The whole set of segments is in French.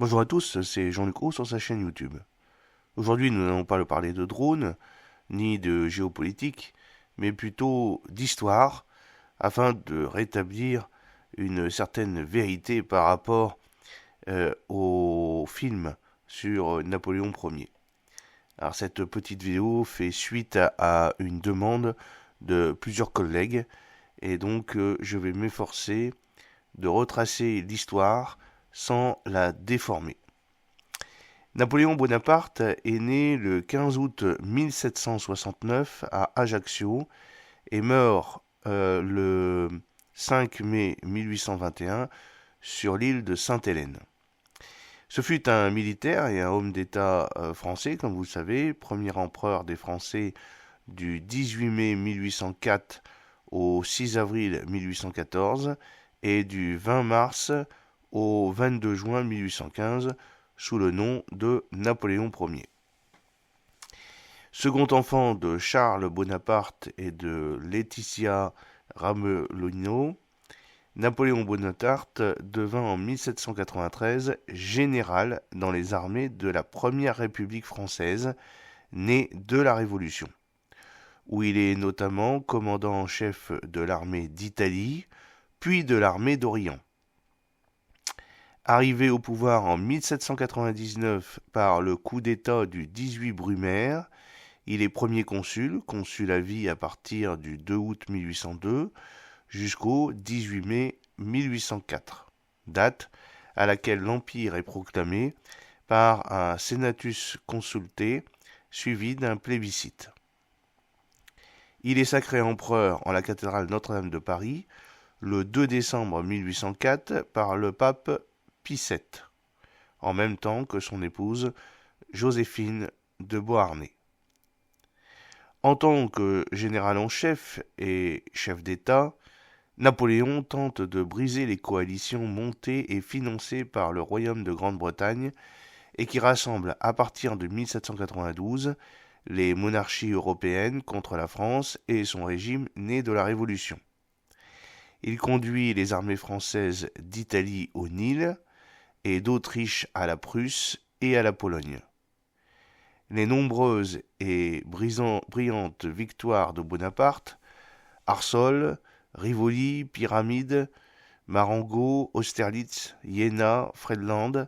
Bonjour à tous, c'est Jean-Luc Roux sur sa chaîne YouTube. Aujourd'hui, nous n'allons pas parler de drones, ni de géopolitique, mais plutôt d'histoire, afin de rétablir une certaine vérité par rapport au film sur Napoléon Ier. Alors cette petite vidéo fait suite à une demande de plusieurs collègues, et donc je vais m'efforcer de retracer l'histoire sans la déformer. Napoléon Bonaparte est né le 15 août 1769 à Ajaccio et meurt le 5 mai 1821 sur l'île de Sainte-Hélène. Ce fut un militaire et un homme d'État français, comme vous le savez, premier empereur des Français du 18 mai 1804 au 6 avril 1814 et du 20 mars au 22 juin 1815 sous le nom de Napoléon Ier. Second enfant de Charles Bonaparte et de Laetitia Ramelino, Napoléon Bonaparte devint en 1793 général dans les armées de la Première République française, née de la Révolution, où il est notamment commandant en chef de l'armée d'Italie, puis de l'armée d'Orient. Arrivé au pouvoir en 1799 par le coup d'État du 18 Brumaire, il est premier consul à vie à partir du 2 août 1802 jusqu'au 18 mai 1804, date à laquelle l'Empire est proclamé par un Senatus Consultae suivi d'un plébiscite. Il est sacré empereur en la cathédrale Notre-Dame de Paris le 2 décembre 1804 par le pape Pie VII, en même temps que son épouse Joséphine de Beauharnais. En tant que général en chef et chef d'État, Napoléon tente de briser les coalitions montées et financées par le Royaume de Grande-Bretagne et qui rassemblent à partir de 1792 les monarchies européennes contre la France et son régime né de la Révolution. Il conduit les armées françaises d'Italie au Nil et d'Autriche à la Prusse et à la Pologne. Les nombreuses et brillantes victoires de Bonaparte, Arcole, Rivoli, Pyramide, Marengo, Austerlitz, Iéna, Friedland,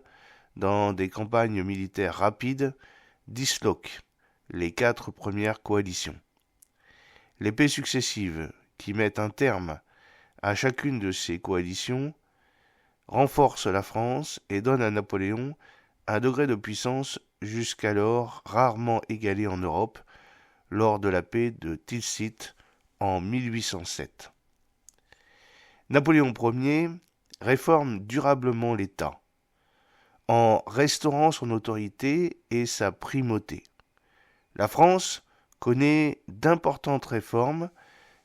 dans des campagnes militaires rapides, disloquent les 4 premières coalitions. Les paix successives qui mettent un terme à chacune de ces coalitions renforcent la France et donnent à Napoléon un degré de puissance jusqu'alors rarement égalé en Europe lors de la paix de Tilsit en 1807. Napoléon Ier réforme durablement l'État en restaurant son autorité et sa primauté. La France connaît d'importantes réformes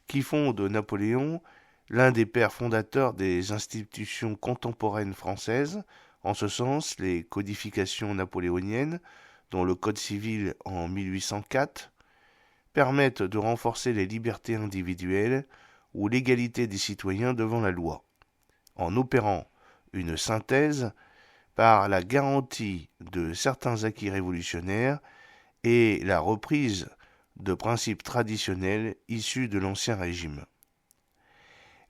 qui font de Napoléon l'un des pères fondateurs des institutions contemporaines françaises, en ce sens les codifications napoléoniennes, dont le Code civil en 1804, permettent de renforcer les libertés individuelles ou l'égalité des citoyens devant la loi, en opérant une synthèse par la garantie de certains acquis révolutionnaires et la reprise de principes traditionnels issus de l'Ancien Régime.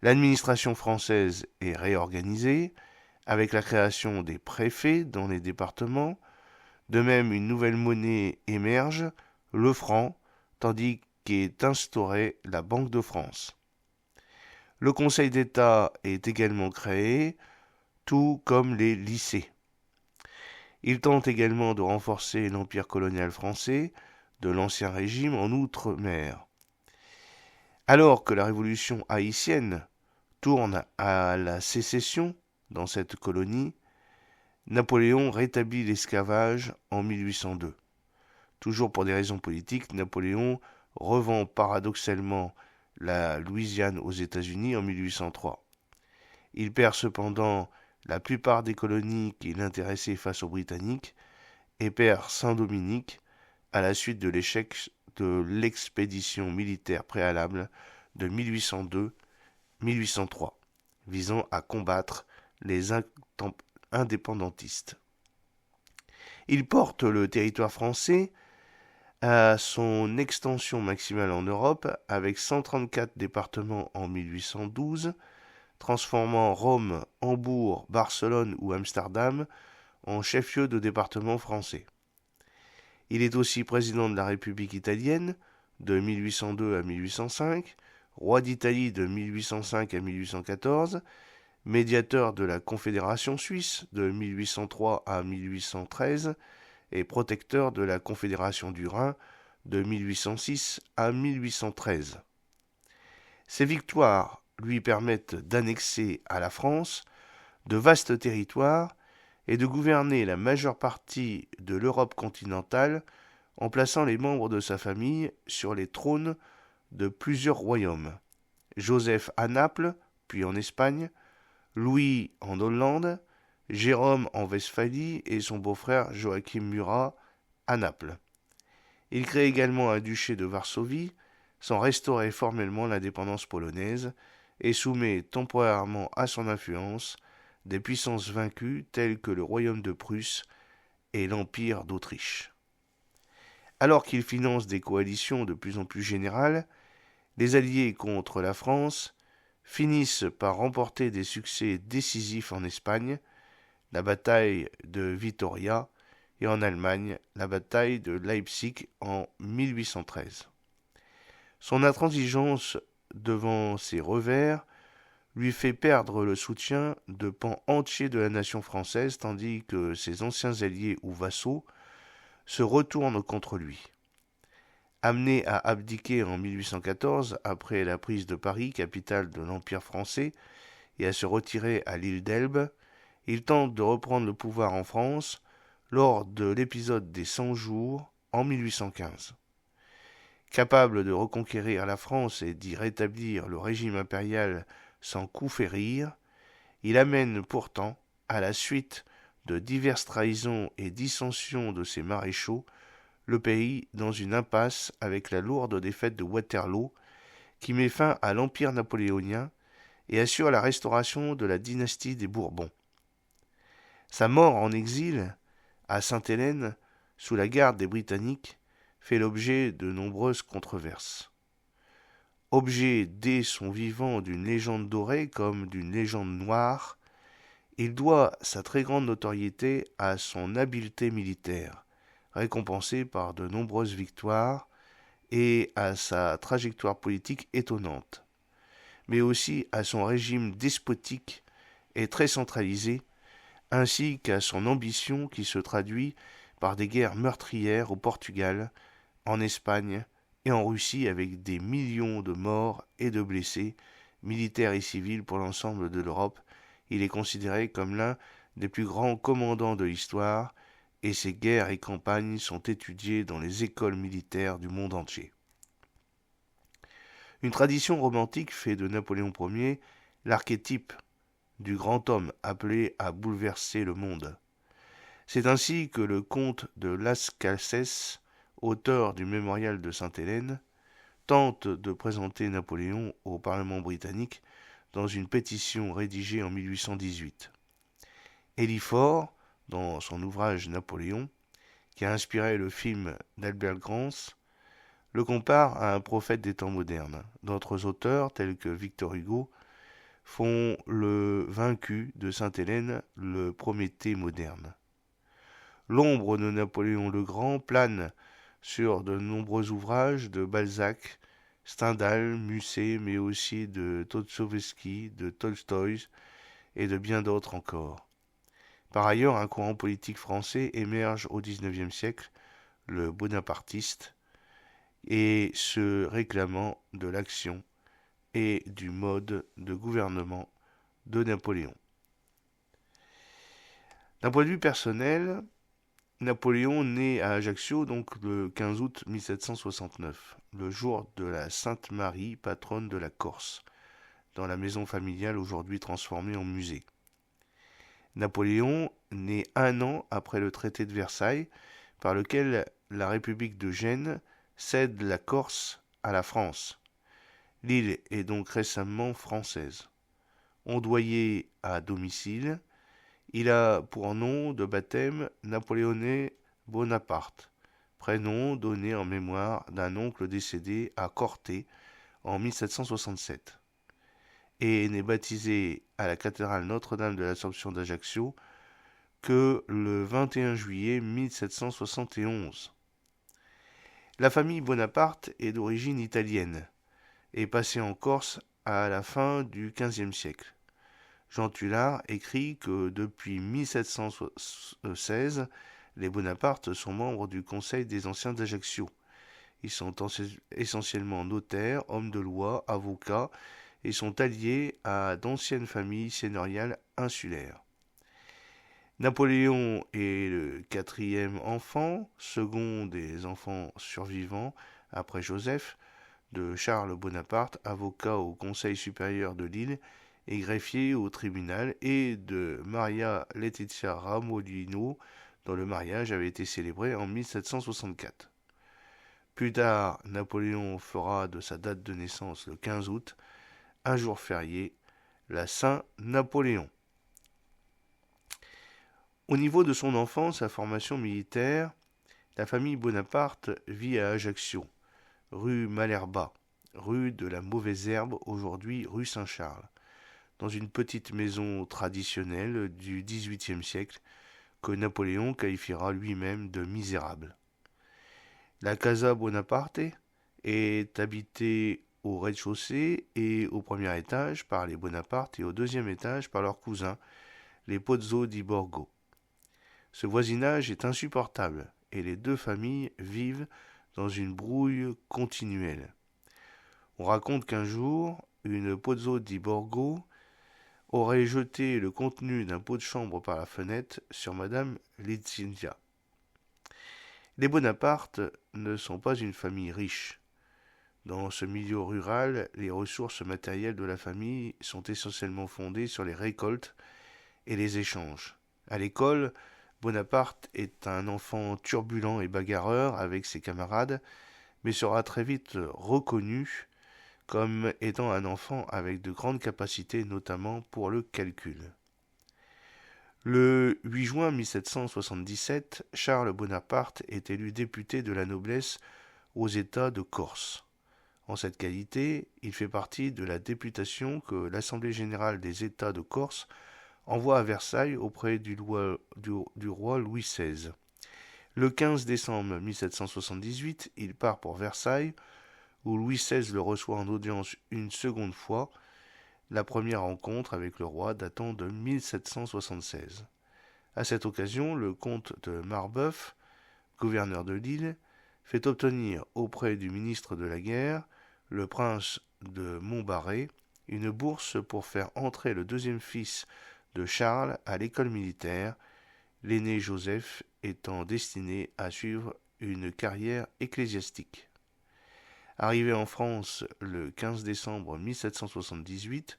L'administration française est réorganisée avec la création des préfets dans les départements. De même, une nouvelle monnaie émerge, le franc, tandis qu'est instaurée la Banque de France. Le Conseil d'État est également créé, tout comme les lycées. Il tente également de renforcer l'empire colonial français de l'Ancien Régime en Outre-mer. Alors que la révolution haïtienne tourne à la sécession dans cette colonie, Napoléon rétablit l'esclavage en 1802. Toujours pour des raisons politiques, Napoléon revend paradoxalement la Louisiane aux États-Unis en 1803. Il perd cependant la plupart des colonies qui l'intéressaient face aux Britanniques et perd Saint-Dominique à la suite de l'échec de l'expédition militaire préalable de 1802-1803, visant à combattre les indépendantistes. Il porte le territoire français à son extension maximale en Europe avec 134 départements en 1812, transformant Rome, Hambourg, Barcelone ou Amsterdam en chef-lieu de département français. Il est aussi président de la République italienne de 1802 à 1805, roi d'Italie de 1805 à 1814, médiateur de la Confédération suisse de 1803 à 1813 et protecteur de la Confédération du Rhin de 1806 à 1813. Ces victoires lui permettent d'annexer à la France de vastes territoires et de gouverner la majeure partie de l'Europe continentale en plaçant les membres de sa famille sur les trônes de plusieurs royaumes. Joseph à Naples, puis en Espagne, Louis en Hollande, Jérôme en Westphalie et son beau-frère Joachim Murat à Naples. Il crée également un duché de Varsovie, sans restaurer formellement l'indépendance polonaise, et soumet temporairement à son influence des puissances vaincues telles que le royaume de Prusse et l'Empire d'Autriche. Alors qu'il finance des coalitions de plus en plus générales, les alliés contre la France finissent par remporter des succès décisifs en Espagne, la bataille de Vittoria, et en Allemagne, la bataille de Leipzig en 1813. Son intransigeance devant ces revers lui fait perdre le soutien de pans entiers de la nation française, tandis que ses anciens alliés ou vassaux se retournent contre lui. Amené à abdiquer en 1814, après la prise de Paris, capitale de l'Empire français, et à se retirer à l'île d'Elbe, il tente de reprendre le pouvoir en France lors de l'épisode des 100 jours en 1815. Capable de reconquérir la France et d'y rétablir le régime impérial sans coup férir, il amène pourtant, à la suite de diverses trahisons et dissensions de ses maréchaux, le pays dans une impasse avec la lourde défaite de Waterloo, qui met fin à l'Empire napoléonien et assure la restauration de la dynastie des Bourbons. Sa mort en exil, à Sainte-Hélène, sous la garde des Britanniques, fait l'objet de nombreuses controverses. Objet dès son vivant d'une légende dorée comme d'une légende noire, il doit sa très grande notoriété à son habileté militaire, récompensée par de nombreuses victoires, et à sa trajectoire politique étonnante, mais aussi à son régime despotique et très centralisé, ainsi qu'à son ambition qui se traduit par des guerres meurtrières au Portugal, en Espagne et en Russie avec des millions de morts et de blessés, militaires et civils pour l'ensemble de l'Europe. Il est considéré comme l'un des plus grands commandants de l'histoire et ses guerres et campagnes sont étudiées dans les écoles militaires du monde entier. Une tradition romantique fait de Napoléon Ier l'archétype du grand homme appelé à bouleverser le monde. C'est ainsi que le comte de Las Cases, auteur du mémorial de Sainte-Hélène, tente de présenter Napoléon au Parlement britannique dans une pétition rédigée en 1818. Elifort, dans son ouvrage Napoléon, qui a inspiré le film d'Albert Grants, le compare à un prophète des temps modernes. D'autres auteurs, tels que Victor Hugo, font le vaincu de Sainte-Hélène le Prométhée moderne. L'ombre de Napoléon le Grand plane sur de nombreux ouvrages de Balzac, Stendhal, Musset, mais aussi de Dostoïevski, de Tolstoï et de bien d'autres encore. Par ailleurs, un courant politique français émerge au XIXe siècle, le bonapartiste, et se réclamant de l'action et du mode de gouvernement de Napoléon. D'un point de vue personnel, Napoléon naît à Ajaccio donc le 15 août 1769, le jour de la Sainte Marie, patronne de la Corse, dans la maison familiale aujourd'hui transformée en musée. Napoléon naît un an après le traité de Versailles, par lequel la République de Gênes cède la Corse à la France. L'île est donc récemment française. Ondoyé à domicile, Il a pour nom de baptême Napoléoné Bonaparte, prénom donné en mémoire d'un oncle décédé à Corté en 1767, et n'est baptisé à la cathédrale Notre-Dame de l'Assomption d'Ajaccio que le 21 juillet 1771. La famille Bonaparte est d'origine italienne et passée en Corse à la fin du XVe siècle. Jean Tullard écrit que depuis 1716, les Bonaparte sont membres du Conseil des Anciens d'Ajaccio. Ils sont essentiellement notaires, hommes de loi, avocats et sont alliés à d'anciennes familles seigneuriales insulaires. Napoléon est le quatrième enfant, second des enfants survivants, après Joseph, de Charles Bonaparte, avocat au Conseil supérieur de Lille et greffier au tribunal, et de Maria Letizia Ramolino, dont le mariage avait été célébré en 1764. Plus tard, Napoléon fera de sa date de naissance le 15 août, un jour férié, la Saint-Napoléon. Au niveau de son enfance, sa formation militaire, la famille Bonaparte vit à Ajaccio, rue Malherbat, rue de la Mauvaise Herbe, aujourd'hui rue Saint-Charles, dans une petite maison traditionnelle du XVIIIe siècle que Napoléon qualifiera lui-même de misérable. La Casa Bonaparte est habitée au rez-de-chaussée et au premier étage par les Bonaparte et au deuxième étage par leurs cousins, les Pozzo di Borgo. Ce voisinage est insupportable et les deux familles vivent dans une brouille continuelle. On raconte qu'un jour, une Pozzo di Borgo aurait jeté le contenu d'un pot de chambre par la fenêtre sur Madame Letizia. Les Bonaparte ne sont pas une famille riche. Dans ce milieu rural, les ressources matérielles de la famille sont essentiellement fondées sur les récoltes et les échanges. À l'école, Bonaparte est un enfant turbulent et bagarreur avec ses camarades, mais sera très vite reconnu comme étant un enfant avec de grandes capacités, notamment pour le calcul. Le 8 juin 1777, Charles Bonaparte est élu député de la noblesse aux États de Corse. En cette qualité, il fait partie de la députation que l'Assemblée générale des États de Corse envoie à Versailles auprès du roi Louis XVI. Le 15 décembre 1778, il part pour Versailles, où Louis XVI le reçoit en audience une seconde fois, la première rencontre avec le roi datant de 1776. À cette occasion, le comte de Marbeuf, gouverneur de Lille, fait obtenir auprès du ministre de la Guerre, le prince de Montbarret, une bourse pour faire entrer le deuxième fils de Charles à l'école militaire, l'aîné Joseph étant destiné à suivre une carrière ecclésiastique. Arrivé en France le 15 décembre 1778,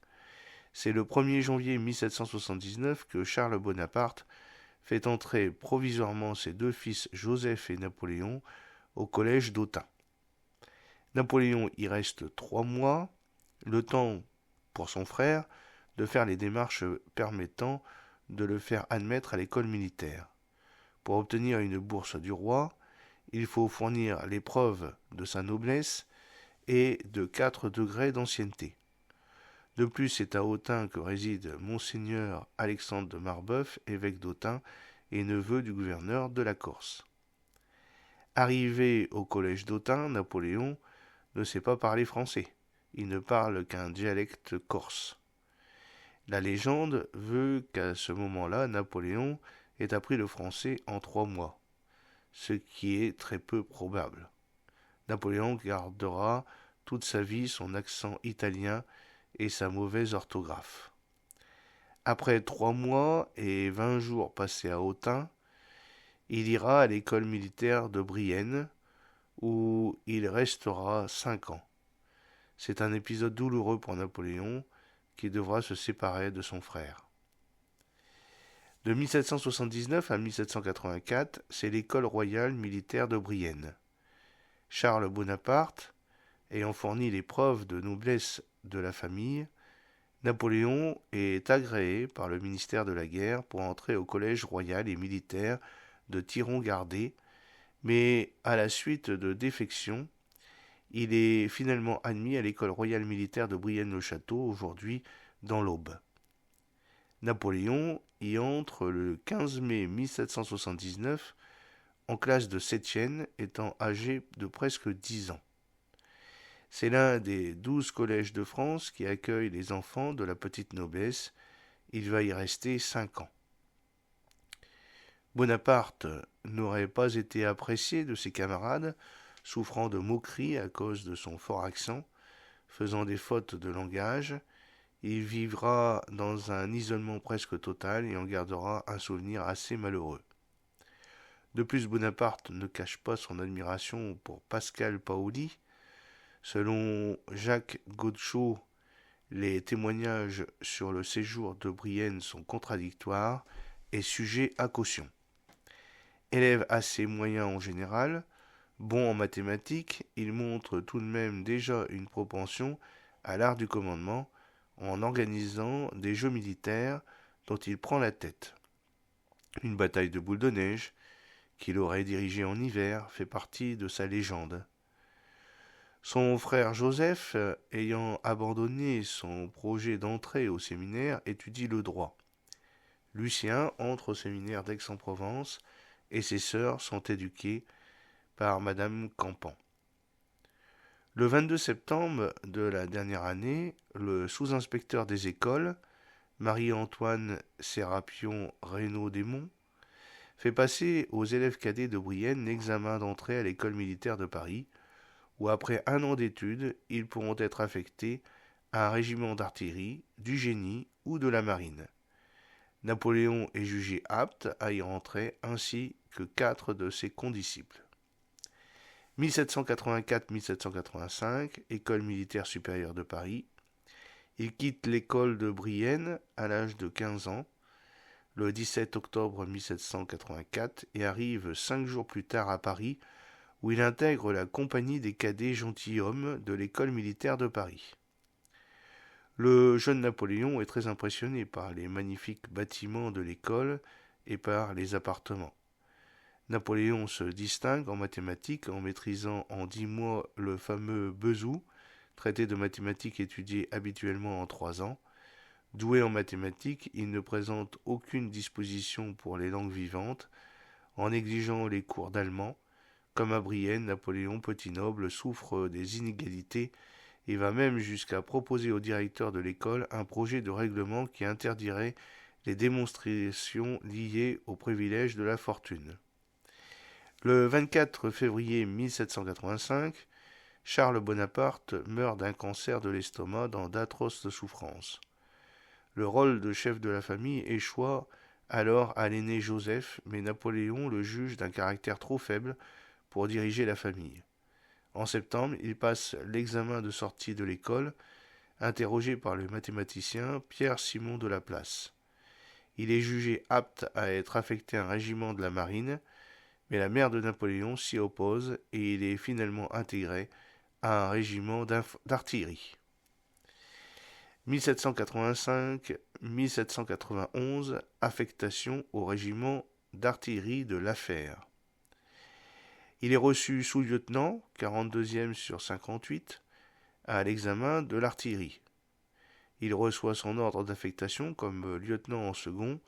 c'est le 1er janvier 1779 que Charles Bonaparte fait entrer provisoirement ses deux fils Joseph et Napoléon au collège d'Autun. Napoléon y reste 3 mois, le temps pour son frère de faire les démarches permettant de le faire admettre à l'école militaire. Pour obtenir une bourse du roi, il faut fournir les preuves de sa noblesse et de 4 degrés d'ancienneté. De plus, c'est à Autun que réside Monseigneur Alexandre de Marbeuf, évêque d'Autun et neveu du gouverneur de la Corse. Arrivé au collège d'Autun, Napoléon ne sait pas parler français. Il ne parle qu'un dialecte corse. La légende veut qu'à ce moment-là, Napoléon ait appris le français en 3 mois, ce qui est très peu probable. Napoléon gardera toute sa vie son accent italien et sa mauvaise orthographe. Après 3 mois et 20 jours passés à Autun, il ira à l'école militaire de Brienne, où il restera 5 ans. C'est un épisode douloureux pour Napoléon, qui devra se séparer de son frère. De 1779 à 1784, c'est l'école royale militaire de Brienne. Charles Bonaparte, ayant fourni les preuves de noblesse de la famille, Napoléon est agréé par le ministère de la Guerre pour entrer au collège royal et militaire de Tiron-Gardé, mais à la suite de défections, il est finalement admis à l'école royale militaire de Brienne-le-Château, aujourd'hui dans l'Aube. Napoléon y entre le 15 mai 1779 en classe de 7e, étant âgé de presque 10 ans. C'est l'un des 12 collèges de France qui accueillent les enfants de la petite noblesse. Il va y rester 5 ans. Bonaparte n'aurait pas été apprécié de ses camarades, souffrant de moqueries à cause de son fort accent, faisant des fautes de langage. Il vivra dans un isolement presque total et en gardera un souvenir assez malheureux. De plus, Bonaparte ne cache pas son admiration pour Pascal Paoli. Selon Jacques Godechaux, les témoignages sur le séjour de Brienne sont contradictoires et sujets à caution. Élève assez moyen en général, bon en mathématiques, il montre tout de même déjà une propension à l'art du commandement en organisant des jeux militaires dont il prend la tête. Une bataille de boules de neige, qu'il aurait dirigée en hiver, fait partie de sa légende. Son frère Joseph, ayant abandonné son projet d'entrée au séminaire, étudie le droit. Lucien entre au séminaire d'Aix-en-Provence et ses sœurs sont éduquées par Madame Campan. Le 22 septembre de la dernière année, le sous-inspecteur des écoles, Marie-Antoine Sérapion Reynaud-Desmonts, fait passer aux élèves cadets de Brienne l'examen d'entrée à l'école militaire de Paris, où après un an d'études, ils pourront être affectés à un régiment d'artillerie, du génie ou de la marine. Napoléon est jugé apte à y rentrer, ainsi que 4 de ses condisciples. 1784-1785, École militaire supérieure de Paris. Il quitte l'école de Brienne à l'âge de 15 ans, le 17 octobre 1784, et arrive 5 jours plus tard à Paris, où il intègre la compagnie des cadets gentilshommes de l'école militaire de Paris. Le jeune Napoléon est très impressionné par les magnifiques bâtiments de l'école et par les appartements. Napoléon se distingue en mathématiques en maîtrisant en 10 mois le fameux Bezout, traité de mathématiques étudié habituellement en 3 ans. Doué en mathématiques, il ne présente aucune disposition pour les langues vivantes, en exigeant les cours d'allemand. Comme à Brienne, Napoléon, petit noble, souffre des inégalités et va même jusqu'à proposer au directeur de l'école un projet de règlement qui interdirait les démonstrations liées aux privilèges de la fortune. Le 24 février 1785, Charles Bonaparte meurt d'un cancer de l'estomac dans d'atroces souffrances. Le rôle de chef de la famille échoua alors à l'aîné Joseph, mais Napoléon le juge d'un caractère trop faible pour diriger la famille. En septembre, il passe l'examen de sortie de l'école, interrogé par le mathématicien Pierre-Simon de Laplace. Il est jugé apte à être affecté à un régiment de la marine, mais la mère de Napoléon s'y oppose et il est finalement intégré à un régiment d'artillerie. 1785-1791, affectation au régiment d'artillerie de l'Affaire. Il est reçu sous-lieutenant, 42e sur 58, à l'examen de l'artillerie. Il reçoit son ordre d'affectation comme lieutenant en second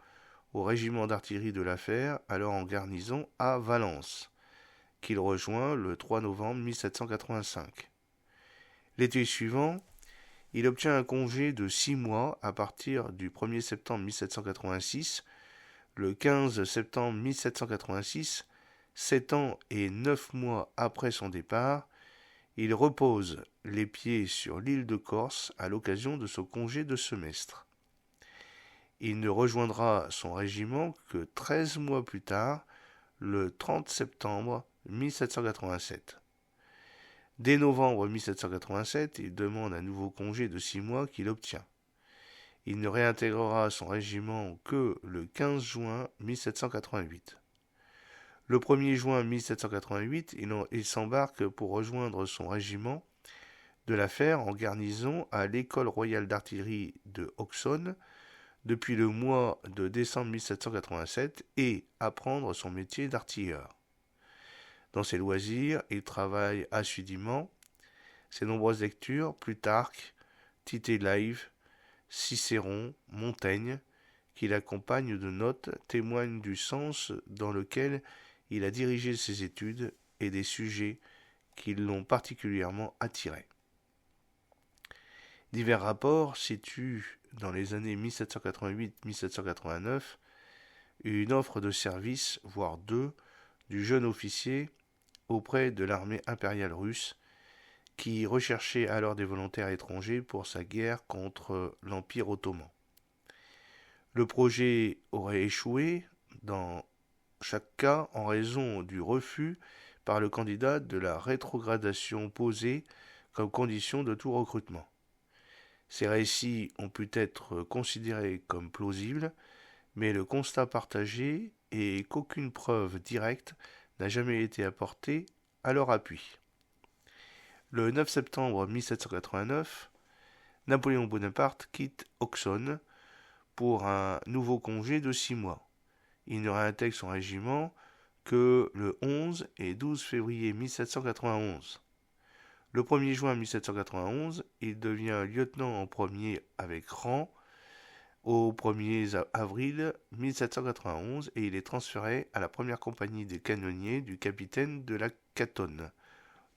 au régiment d'artillerie de l'Affaire, alors en garnison à Valence, qu'il rejoint le 3 novembre 1785. L'été suivant, il obtient un congé de 6 mois à partir du 1er septembre 1786. Le 15 septembre 1786, 7 ans et 9 mois après son départ, il repose les pieds sur l'île de Corse à l'occasion de son congé de semestre. Il ne rejoindra son régiment que 13 mois plus tard, le 30 septembre 1787. Dès novembre 1787, il demande un nouveau congé de 6 mois qu'il obtient. Il ne réintégrera son régiment que le 15 juin 1788. Le 1er juin 1788, il s'embarque pour rejoindre son régiment de l'Affaire en garnison à l'école royale d'artillerie de Auxonne depuis le mois de décembre 1787 et apprendre son métier d'artilleur. Dans ses loisirs, il travaille assidûment. Ses nombreuses lectures, Plutarque, Tite Live, Cicéron, Montaigne, qui l'accompagnent de notes, témoignent du sens dans lequel il a dirigé ses études et des sujets qui l'ont particulièrement attiré. Divers rapports situent dans les années 1788-1789 une offre de service, voire deux, du jeune officier auprès de l'armée impériale russe qui recherchait alors des volontaires étrangers pour sa guerre contre l'Empire ottoman. Le projet aurait échoué dans chaque cas en raison du refus par le candidat de la rétrogradation posée comme condition de tout recrutement. Ces récits ont pu être considérés comme plausibles, mais le constat partagé est qu'aucune preuve directe n'a jamais été apportée à leur appui. Le 9 septembre 1789, Napoléon Bonaparte quitte Auxonne pour un nouveau congé de 6 mois. Il ne réintègre son régiment que le 11 et 12 février 1791. Le 1er juin 1791, il devient lieutenant en premier avec rang au 1er avril 1791 et il est transféré à la première compagnie des canonniers du capitaine de la Catonne,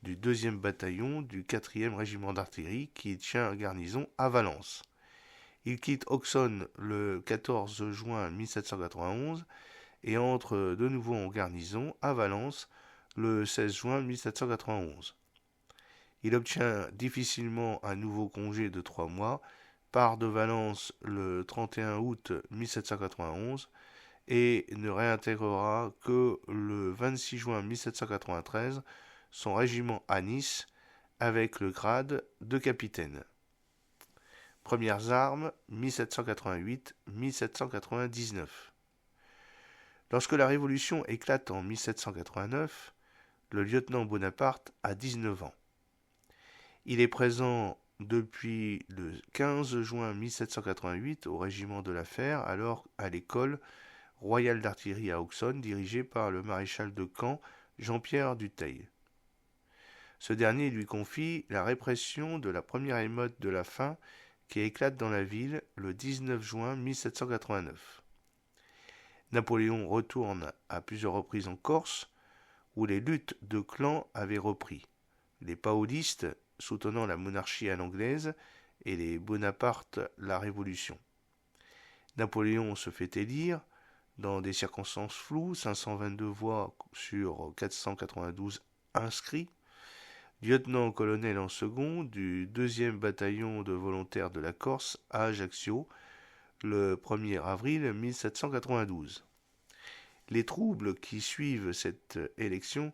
du 2e bataillon du 4e régiment d'artillerie qui tient garnison à Valence. Il quitte Auxonne le 14 juin 1791 et entre de nouveau en garnison à Valence le 16 juin 1791. Il obtient difficilement un nouveau congé de 3 mois, part de Valence le 31 août 1791 et ne réintégrera que le 26 juin 1793 son régiment à Nice avec le grade de capitaine. Premières armes 1788-1799. Lorsque la Révolution éclate en 1789, le lieutenant Bonaparte a 19 ans. Il est présent depuis le 15 juin 1788 au régiment de la Fère, alors à l'école royale d'artillerie à Auxonne, dirigée par le maréchal de camp Jean-Pierre Dutheil. Ce dernier lui confie la répression de la première émeute de la faim qui éclate dans la ville le 19 juin 1789. Napoléon retourne à plusieurs reprises en Corse, où les luttes de clans avaient repris. Les paolistes soutenant la monarchie à l'anglaise et les Bonaparte la Révolution. Napoléon se fait élire, dans des circonstances floues, 522 voix sur 492 inscrits, lieutenant-colonel en second du 2e bataillon de volontaires de la Corse à Ajaccio, le 1er avril 1792. Les troubles qui suivent cette élection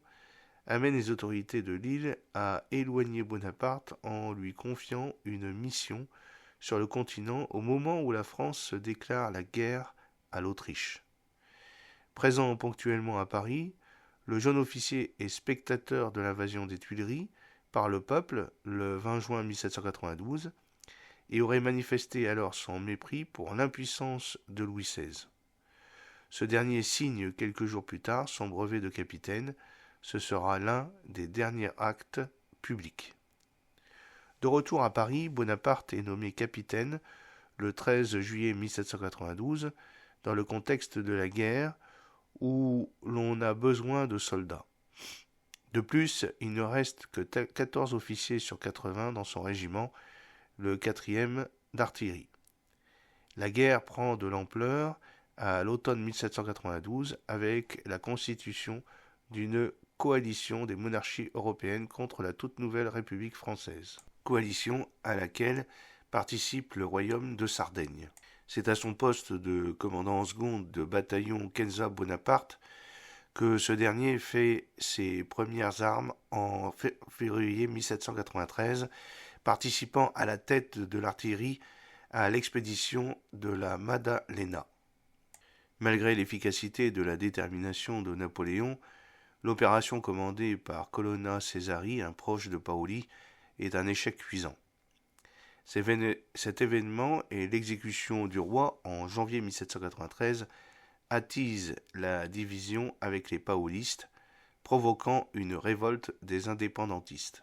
amènent les autorités de l'île à éloigner Bonaparte en lui confiant une mission sur le continent au moment où la France se déclare la guerre à l'Autriche. Présent ponctuellement à Paris, le jeune officier est spectateur de l'invasion des Tuileries par le peuple le 20 juin 1792 et aurait manifesté alors son mépris pour l'impuissance de Louis XVI. Ce dernier signe quelques jours plus tard son brevet de capitaine. Ce sera l'un des derniers actes publics. De retour à Paris, Bonaparte est nommé capitaine le 13 juillet 1792 dans le contexte de la guerre où l'on a besoin de soldats. De plus, il ne reste que 14 officiers sur 80 dans son régiment, le 4e d'artillerie. La guerre prend de l'ampleur à l'automne 1792 avec la constitution d'une coalition des monarchies européennes contre la toute nouvelle République française. Coalition à laquelle participe le royaume de Sardaigne. C'est à son poste de commandant en seconde de bataillon Kenza Bonaparte que ce dernier fait ses premières armes en février 1793, participant à la tête de l'artillerie à l'expédition de la Maddalena. Malgré l'efficacité et de la détermination de Napoléon, l'opération commandée par Colonna Cesari, un proche de Paoli, est un échec cuisant. Cet événement et l'exécution du roi en janvier 1793 attisent la division avec les paolistes, provoquant une révolte des indépendantistes.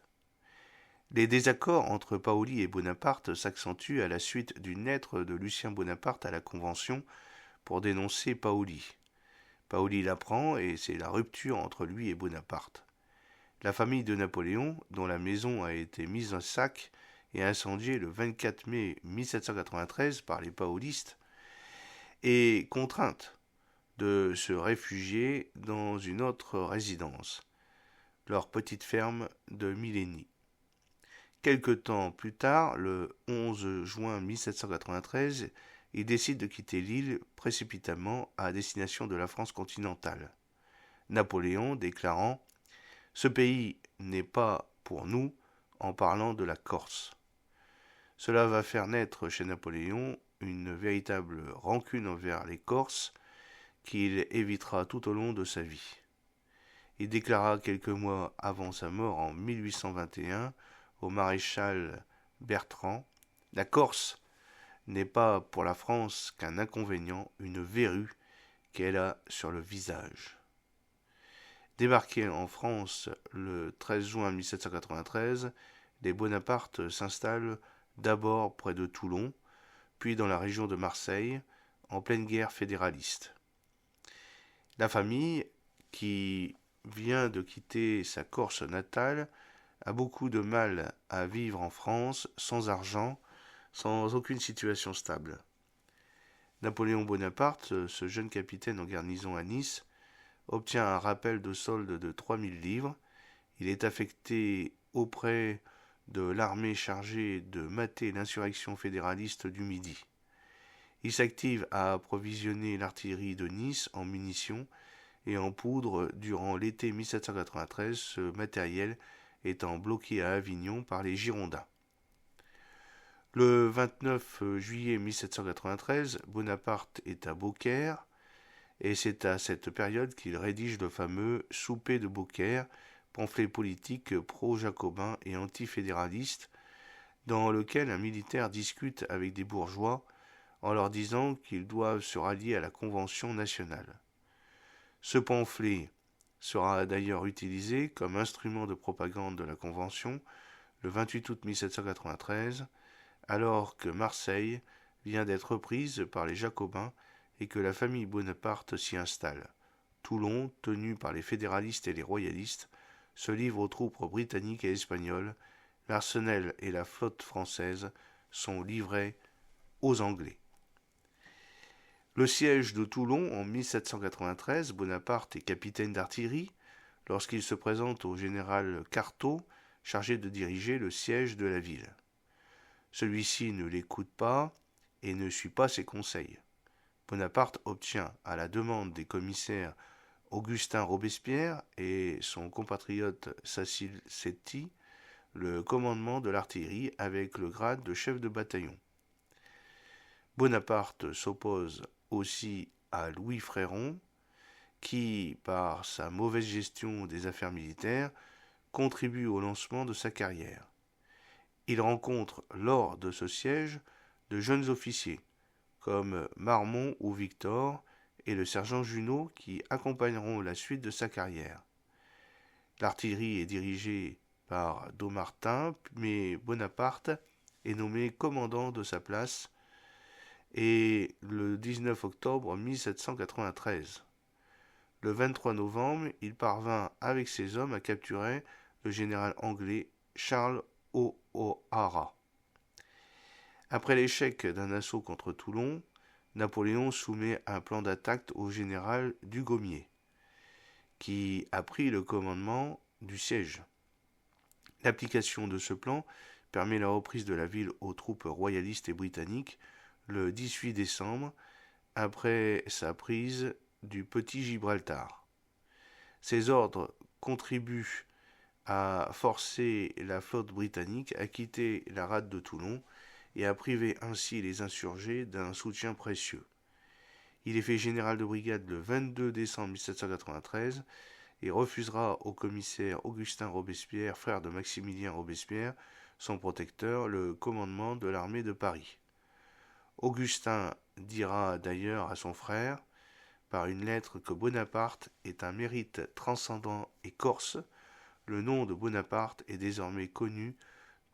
Les désaccords entre Paoli et Bonaparte s'accentuent à la suite d'une lettre de Lucien Bonaparte à la Convention pour dénoncer Paoli. Paoli l'apprend et c'est la rupture entre lui et Bonaparte. La famille de Napoléon, dont la maison a été mise en sac et incendiée le 24 mai 1793 par les paolistes, est contrainte de se réfugier dans une autre résidence, leur petite ferme de Milénie. Quelque temps plus tard, le 11 juin 1793, ils décident de quitter l'île précipitamment à destination de la France continentale. Napoléon déclarant « Ce pays n'est pas pour nous » en parlant de la Corse. Cela va faire naître chez Napoléon une véritable rancune envers les Corses qu'il évitera tout au long de sa vie. Il déclara quelques mois avant sa mort en 1821 au maréchal Bertrand « La Corse n'est pas pour la France qu'un inconvénient, une verrue qu'elle a sur le visage. » Débarqués en France le 13 juin 1793, les Bonaparte s'installent d'abord près de Toulon, puis dans la région de Marseille, en pleine guerre fédéraliste. La famille, qui vient de quitter sa Corse natale, a beaucoup de mal à vivre en France sans argent, sans aucune situation stable. Napoléon Bonaparte, ce jeune capitaine en garnison à Nice, obtient un rappel de solde de 3000 livres. Il est affecté auprès de l'armée chargée de mater l'insurrection fédéraliste du Midi. Il s'active à approvisionner l'artillerie de Nice en munitions et en poudre durant l'été 1793, ce matériel étant bloqué à Avignon par les Girondins. Le 29 juillet 1793, Bonaparte est à Beaucaire, et c'est à cette période qu'il rédige le fameux « Souper de Beaucaire », pamphlet politique pro-jacobin et antifédéraliste, dans lequel un militaire discute avec des bourgeois en leur disant qu'ils doivent se rallier à la Convention nationale. Ce pamphlet sera d'ailleurs utilisé comme instrument de propagande de la Convention le 28 août 1793, alors que Marseille vient d'être reprise par les Jacobins et que la famille Bonaparte s'y installe. Toulon, tenu par les fédéralistes et les royalistes, se livre aux troupes britanniques et espagnoles. L'arsenal et la flotte française sont livrés aux Anglais. Le siège de Toulon en 1793, Bonaparte est capitaine d'artillerie lorsqu'il se présente au général Cartaux, chargé de diriger le siège de la ville. Celui-ci ne l'écoute pas et ne suit pas ses conseils. Bonaparte obtient, à la demande des commissaires Augustin Robespierre et son compatriote Cécile Setty, le commandement de l'artillerie avec le grade de chef de bataillon. Bonaparte s'oppose aussi à Louis Fréron, qui, par sa mauvaise gestion des affaires militaires, contribue au lancement de sa carrière. Il rencontre lors de ce siège de jeunes officiers, comme Marmont ou Victor, et le sergent Junot qui accompagneront la suite de sa carrière. L'artillerie est dirigée par Dommartin, mais Bonaparte est nommé commandant de sa place et le 19 octobre 1793. Le 23 novembre, il parvint avec ses hommes à capturer le général anglais Charles O'Hara. Après l'échec d'un assaut contre Toulon, Napoléon soumet un plan d'attaque au général Dugommier, qui a pris le commandement du siège. L'application de ce plan permet la reprise de la ville aux troupes royalistes et britanniques le 18 décembre, après sa prise du Petit Gibraltar. Ces ordres contribuent à forcer la flotte britannique à quitter la rade de Toulon et à priver ainsi les insurgés d'un soutien précieux. Il est fait général de brigade le 22 décembre 1793 et refusera au commissaire Augustin Robespierre, frère de Maximilien Robespierre, son protecteur, le commandement de l'armée de Paris. Augustin dira d'ailleurs à son frère, par une lettre, que Bonaparte est un mérite transcendant et corse. Le nom de Bonaparte est désormais connu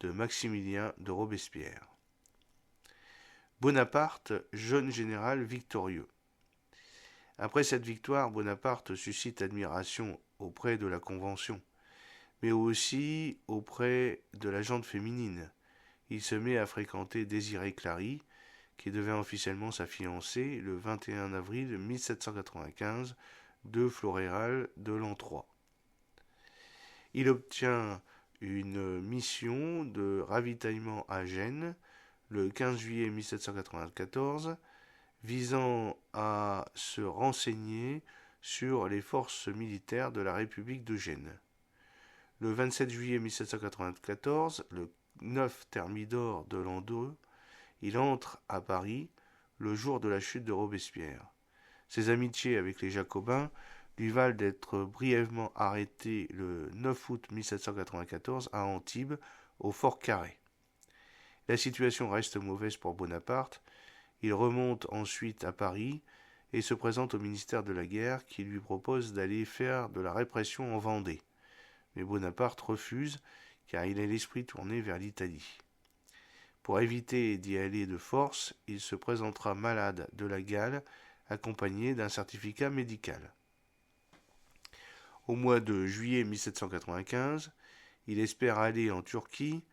de Maximilien de Robespierre. Bonaparte, jeune général victorieux. Après cette victoire, Bonaparte suscite admiration auprès de la Convention, mais aussi auprès de la gente féminine. Il se met à fréquenter Désirée Clary, qui devint officiellement sa fiancée le 21 avril 1795 de Floréal de l'an 3. Il obtient une mission de ravitaillement à Gênes le 15 juillet 1794, visant à se renseigner sur les forces militaires de la République de Gênes. Le 27 juillet 1794, le 9 Thermidor de l'an 2, il entre à Paris le jour de la chute de Robespierre. Ses amitiés avec les Jacobins lui valent d'être brièvement arrêté le 9 août 1794 à Antibes, au Fort Carré. La situation reste mauvaise pour Bonaparte. Il remonte ensuite à Paris et se présente au ministère de la Guerre qui lui propose d'aller faire de la répression en Vendée. Mais Bonaparte refuse car il a l'esprit tourné vers l'Italie. Pour éviter d'y aller de force, il se présentera malade de la gale, accompagné d'un certificat médical. Au mois de juillet 1795, il espère aller en Turquie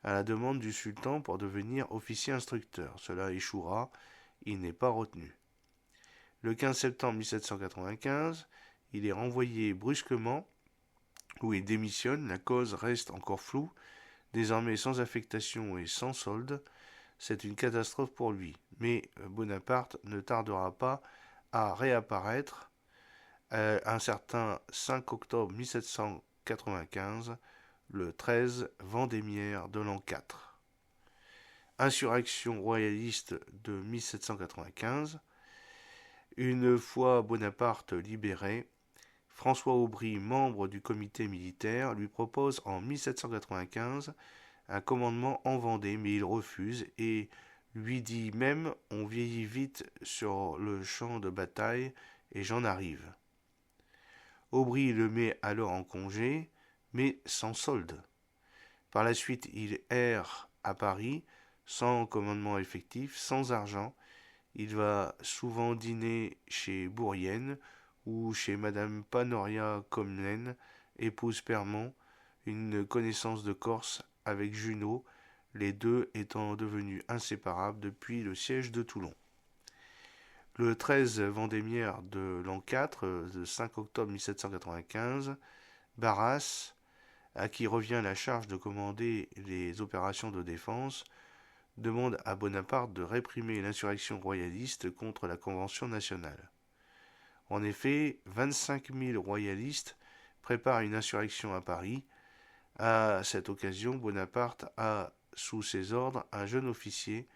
à la demande du sultan pour devenir officier instructeur. Cela échouera, il n'est pas retenu. Le 15 septembre 1795, il est renvoyé brusquement, où il démissionne, la cause reste encore floue. Désormais sans affectation et sans solde, c'est une catastrophe pour lui. Mais Bonaparte ne tardera pas à réapparaître un certain 5 octobre 1795, le 13 Vendémiaire de l'an 4. Insurrection royaliste de 1795. Une fois Bonaparte libéré, François Aubry, membre du comité militaire, lui propose en 1795 un commandement en Vendée, mais il refuse et lui dit même « On vieillit vite sur le champ de bataille et j'en arrive ». Aubry le met alors en congé, mais sans solde. Par la suite, il erre à Paris, sans commandement effectif, sans argent. Il va souvent dîner chez Bourrienne, ou chez Madame Panoria Comnène, épouse Permont, une connaissance de Corse avec Junot, les deux étant devenus inséparables depuis le siège de Toulon. Le 13 Vendémiaire de l'an 4, le 5 octobre 1795, Barras, à qui revient la charge de commander les opérations de défense, demande à Bonaparte de réprimer l'insurrection royaliste contre la Convention nationale. En effet, 25 000 royalistes préparent une insurrection à Paris. À cette occasion, Bonaparte a sous ses ordres un jeune officier,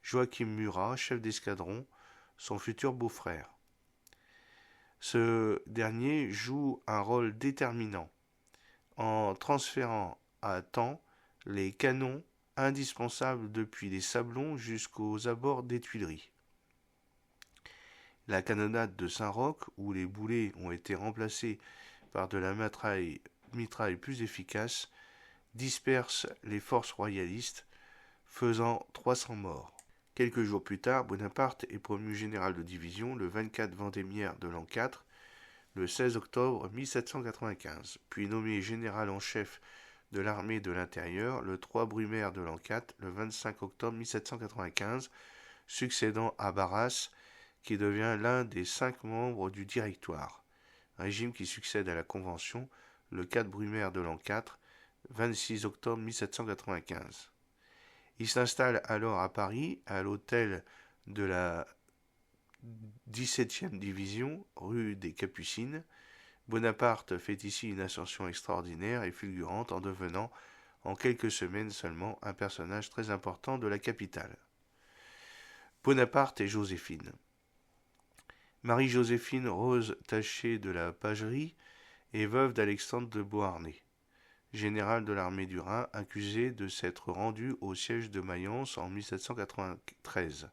Joachim Murat, chef d'escadron, son futur beau-frère. Ce dernier joue un rôle déterminant en transférant à temps les canons indispensables depuis les Sablons jusqu'aux abords des Tuileries. La canonnade de Saint-Roch, où les boulets ont été remplacés par de la mitraille plus efficace, disperse les forces royalistes, faisant 300 morts. Quelques jours plus tard, Bonaparte est promu général de division le 24 Vendémiaire de l'an 4, le 16 octobre 1795, puis nommé général en chef de l'armée de l'intérieur le 3 Brumaire de l'an 4, le 25 octobre 1795, succédant à Barras, qui devient l'un des 5 membres du Directoire, régime qui succède à la Convention le 4 Brumaire de l'an 4, 26 octobre 1795. Il s'installe alors à Paris, à l'hôtel de la 17e division, rue des Capucines. Bonaparte fait ici une ascension extraordinaire et fulgurante en devenant, en quelques semaines seulement, un personnage très important de la capitale. Bonaparte et Joséphine. Marie-Joséphine Rose Taché de la Pagerie est veuve d'Alexandre de Beauharnais. général de l'armée du Rhin, accusé de s'être rendu au siège de Mayence en 1793.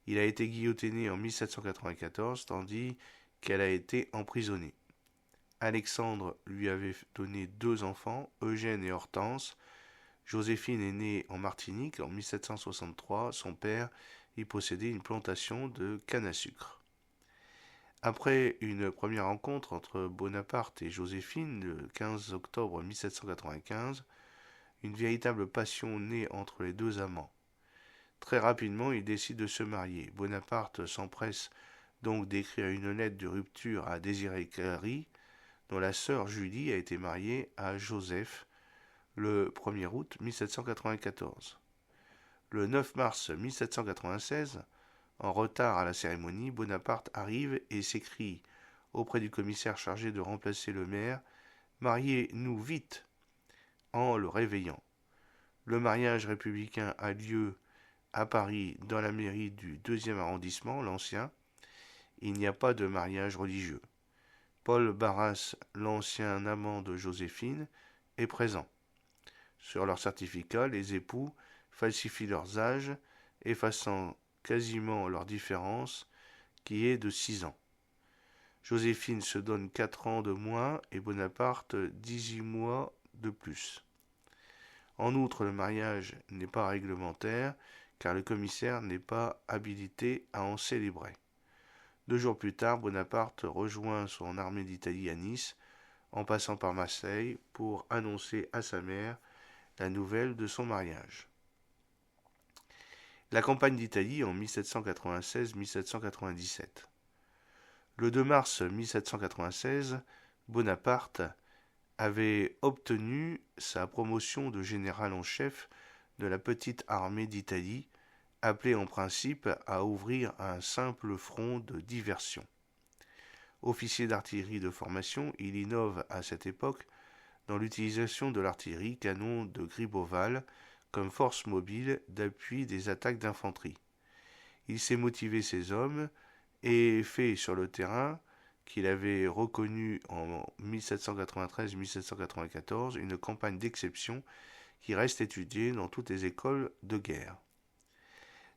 Il a été guillotiné en 1794, tandis qu'elle a été emprisonnée. Alexandre lui avait donné 2 enfants, Eugène et Hortense. Joséphine est née en Martinique en 1763. Son père y possédait une plantation de canne à sucre. Après une première rencontre entre Bonaparte et Joséphine le 15 octobre 1795, une véritable passion naît entre les 2 amants. Très rapidement, ils décident de se marier. Bonaparte s'empresse donc d'écrire une lettre de rupture à Désiré Clary, dont la sœur Julie a été mariée à Joseph le 1er août 1794. Le 9 mars 1796, en retard à la cérémonie, Bonaparte arrive et s'écrie auprès du commissaire chargé de remplacer le maire: Mariez-nous vite, en le réveillant. Le mariage républicain a lieu à Paris dans la mairie du 2e arrondissement, l'ancien. Il n'y a pas de mariage religieux. Paul Barras, l'ancien amant de Joséphine, est présent. Sur leur certificat, les époux falsifient leurs âges, effaçant quasiment leur différence, qui est de 6 ans. Joséphine se donne 4 ans de moins et Bonaparte 18 mois de plus. En outre, le mariage n'est pas réglementaire, car le commissaire n'est pas habilité à en célébrer. 2 jours plus tard, Bonaparte rejoint son armée d'Italie à Nice, en passant par Marseille, pour annoncer à sa mère la nouvelle de son mariage. La campagne d'Italie en 1796-1797. Le 2 mars 1796, Bonaparte avait obtenu sa promotion de général en chef de la petite armée d'Italie, appelée en principe à ouvrir un simple front de diversion. Officier d'artillerie de formation, il innove à cette époque dans l'utilisation de l'artillerie canon de Gribeauval comme force mobile d'appui des attaques d'infanterie. Il sait motiver ses hommes et fait sur le terrain, qu'il avait reconnu en 1793-1794, une campagne d'exception qui reste étudiée dans toutes les écoles de guerre.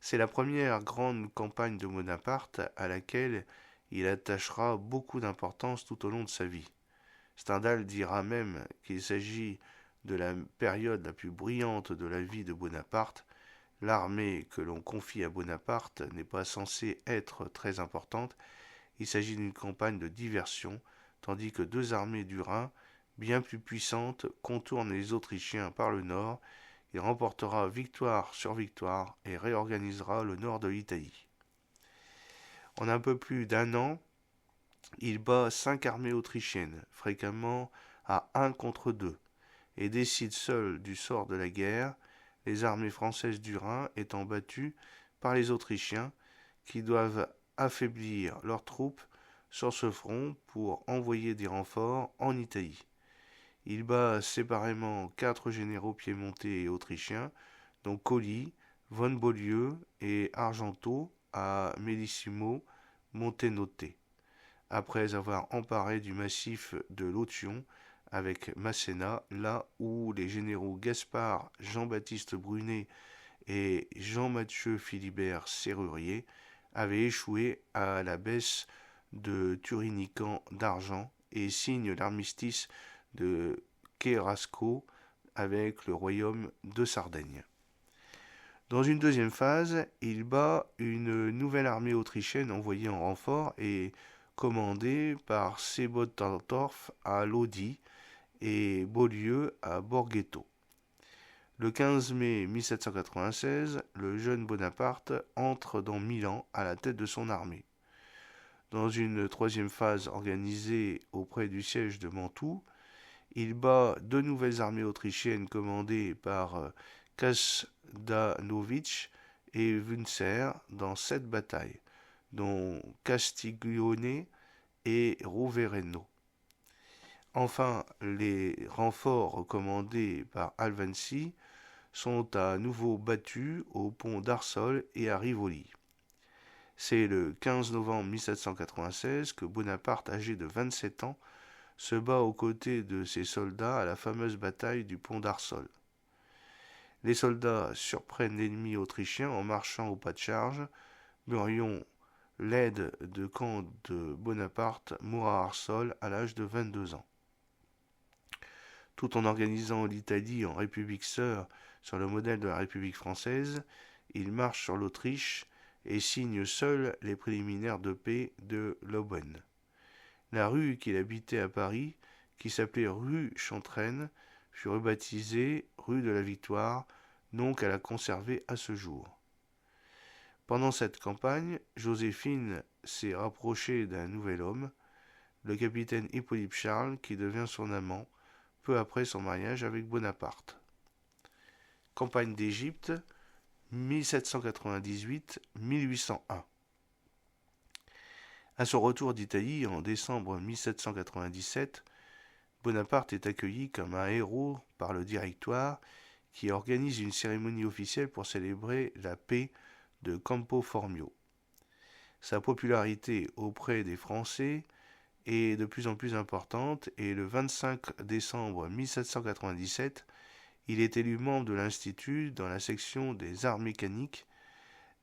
C'est la première grande campagne de Bonaparte à laquelle il attachera beaucoup d'importance tout au long de sa vie. Stendhal dira même qu'il s'agit de la période la plus brillante de la vie de Bonaparte. L'armée que l'on confie à Bonaparte n'est pas censée être très importante. Il s'agit d'une campagne de diversion, tandis que 2 armées du Rhin, bien plus puissantes, contournent les Autrichiens par le nord. Il remportera victoire sur victoire et réorganisera le nord de l'Italie. En un peu plus d'1 an, il bat 5 armées autrichiennes, fréquemment à 1 contre 2, et décide seul du sort de la guerre, les armées françaises du Rhin étant battues par les Autrichiens, qui doivent affaiblir leurs troupes sur ce front pour envoyer des renforts en Italie. Il bat séparément 4 généraux piémontais et autrichiens, dont Colli, von Beaulieu et Argenteau à Melissimo Montenotte, après avoir emparé du massif de l'Authion avec Masséna, là où les généraux Gaspard Jean-Baptiste Brunet et Jean-Mathieu Philibert Serrurier avaient échoué à la baisse de Turinican d'Argent et signent l'armistice de Cherasco avec le royaume de Sardaigne. Dans une deuxième phase, il bat une nouvelle armée autrichienne envoyée en renfort et commandée par Sebottendorf à Lodi et Beaulieu à Borghetto. Le 15 mai 1796, le jeune Bonaparte entre dans Milan à la tête de son armée. Dans une troisième phase organisée auprès du siège de Mantoue, il bat 2 nouvelles armées autrichiennes commandées par Kasdanovich et Wünzer dans 7 batailles, dont Castiglione et Rovereno. Enfin, les renforts commandés par Alvansi sont à nouveau battus au pont d'Arsol et à Rivoli. C'est le 15 novembre 1796 que Bonaparte, âgé de 27 ans, se bat aux côtés de ses soldats à la fameuse bataille du pont d'Arsol. Les soldats surprennent l'ennemi autrichien en marchant au pas de charge. Murion, l'aide de camp de Bonaparte, mourut à Arsol à l'âge de 22 ans. Tout en organisant l'Italie en république sœur sur le modèle de la République française, il marche sur l'Autriche et signe seul les préliminaires de paix de Leoben. La rue qu'il habitait à Paris, qui s'appelait rue Chantraine, fut rebaptisée rue de la Victoire, nom qu'elle a conservé à ce jour. Pendant cette campagne, Joséphine s'est rapprochée d'un nouvel homme, le capitaine Hippolyte Charles, qui devient son amant, peu après son mariage avec Bonaparte. Campagne d'Égypte, 1798-1801. À son retour d'Italie en décembre 1797, Bonaparte est accueilli comme un héros par le Directoire, qui organise une cérémonie officielle pour célébrer la paix de Campo Formio. Sa popularité auprès des Français est de plus en plus importante et le 25 décembre 1797, il est élu membre de l'Institut dans la section des arts mécaniques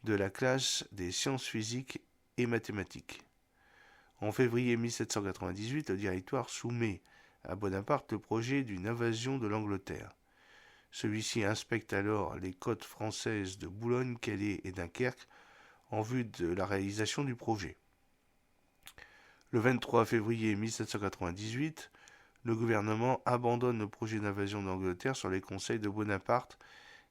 de la classe des sciences physiques et mathématiques. En février 1798, le Directoire soumet à Bonaparte le projet d'une invasion de l'Angleterre. Celui-ci inspecte alors les côtes françaises de Boulogne, Calais et Dunkerque en vue de la réalisation du projet. Le 23 février 1798, le gouvernement abandonne le projet d'invasion d'Angleterre sur les conseils de Bonaparte,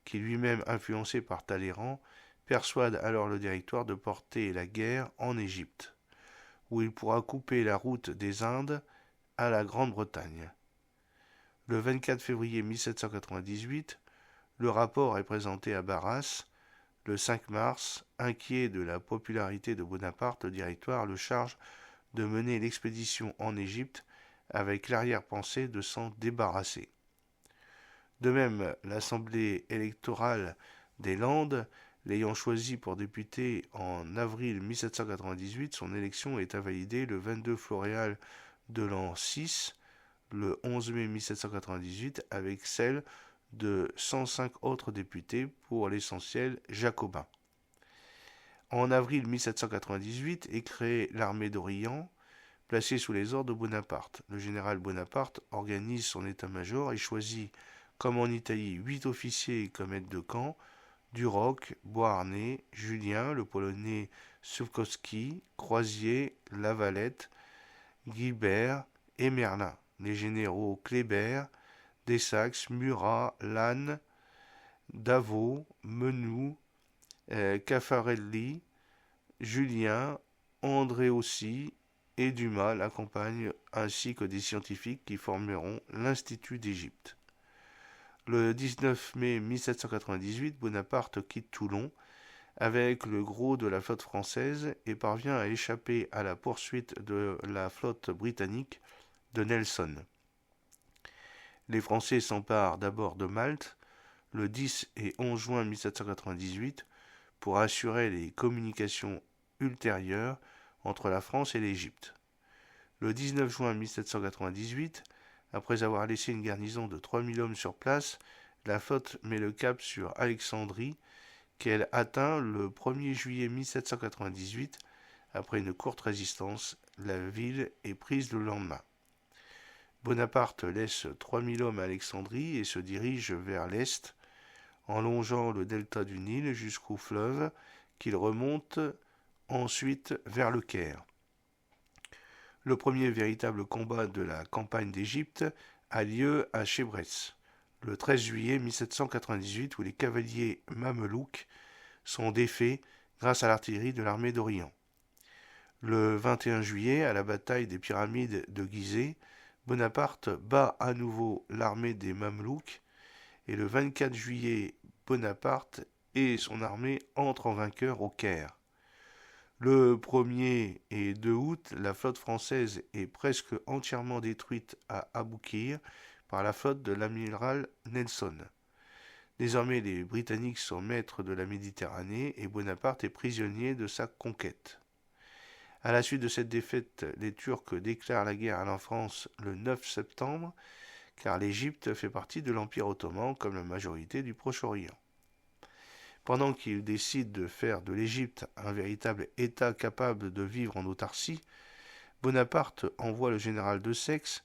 qui lui-même, influencé par Talleyrand, persuade alors le Directoire de porter la guerre en Égypte, où il pourra couper la route des Indes à la Grande-Bretagne. Le 24 février 1798, le rapport est présenté à Barras. Le 5 mars, inquiet de la popularité de Bonaparte, le Directoire le charge de mener l'expédition en Égypte avec l'arrière-pensée de s'en débarrasser. De même, l'Assemblée électorale des Landes, l'ayant choisi pour député en avril 1798, son élection est invalidée le 22 floréal de l'an 6, le 11 mai 1798, avec celle de 105 autres députés, pour l'essentiel jacobins. En avril 1798 est créée l'armée d'Orient, placée sous les ordres de Bonaparte. Le général Bonaparte organise son état-major et choisit, comme en Italie, 8 officiers comme aides de camp: Duroc, Beauharnais, Julien, le Polonais Supkowski, Croisier, Lavalette, Guibert et Merlin. Les généraux Kléber, Dessax, Murat, Lannes, Davos, Menou, Caffarelli, Julien, Andréossy et Dumas l'accompagnent, ainsi que des scientifiques qui formeront l'Institut d'Égypte. Le 19 mai 1798, Bonaparte quitte Toulon avec le gros de la flotte française et parvient à échapper à la poursuite de la flotte britannique de Nelson. Les Français s'emparent d'abord de Malte le 10 et 11 juin 1798 pour assurer les communications ultérieures entre la France et l'Égypte. Le 19 juin 1798, après avoir laissé une garnison de 3000 hommes sur place, la flotte met le cap sur Alexandrie, qu'elle atteint le 1er juillet 1798. Après une courte résistance, la ville est prise le lendemain. Bonaparte laisse 3000 hommes à Alexandrie et se dirige vers l'est, en longeant le delta du Nil jusqu'au fleuve, qu'il remonte ensuite vers le Caire. Le premier véritable combat de la campagne d'Égypte a lieu à Chébrès, le 13 juillet 1798, où les cavaliers mamelouks sont défaits grâce à l'artillerie de l'armée d'Orient. Le 21 juillet, à la bataille des pyramides de Gizeh, Bonaparte bat à nouveau l'armée des mamelouks, et le 24 juillet, Bonaparte et son armée entrent en vainqueur au Caire. Le 1er et 2 août, la flotte française est presque entièrement détruite à Aboukir par la flotte de l'amiral Nelson. Désormais, les Britanniques sont maîtres de la Méditerranée et Bonaparte est prisonnier de sa conquête. À la suite de cette défaite, les Turcs déclarent la guerre à la France le 9 septembre, car l'Égypte fait partie de l'Empire ottoman comme la majorité du Proche-Orient. Pendant qu'ils décident de faire de l'Égypte un véritable État capable de vivre en autarcie, Bonaparte envoie le général de Saxe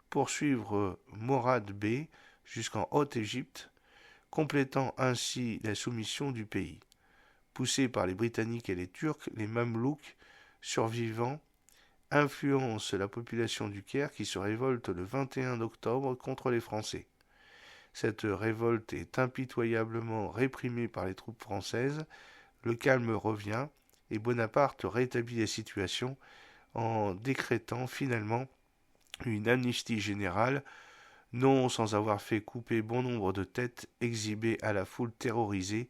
poursuivre Morad Bey jusqu'en Haute-Égypte, complétant ainsi la soumission du pays. Poussés par les Britanniques et les Turcs, les Mamelouks survivants influencent la population du Caire qui se révolte le 21 octobre contre les Français. Cette révolte est impitoyablement réprimée par les troupes françaises, le calme revient et Bonaparte rétablit la situation en décrétant finalement une amnistie générale, non sans avoir fait couper bon nombre de têtes exhibées à la foule terrorisée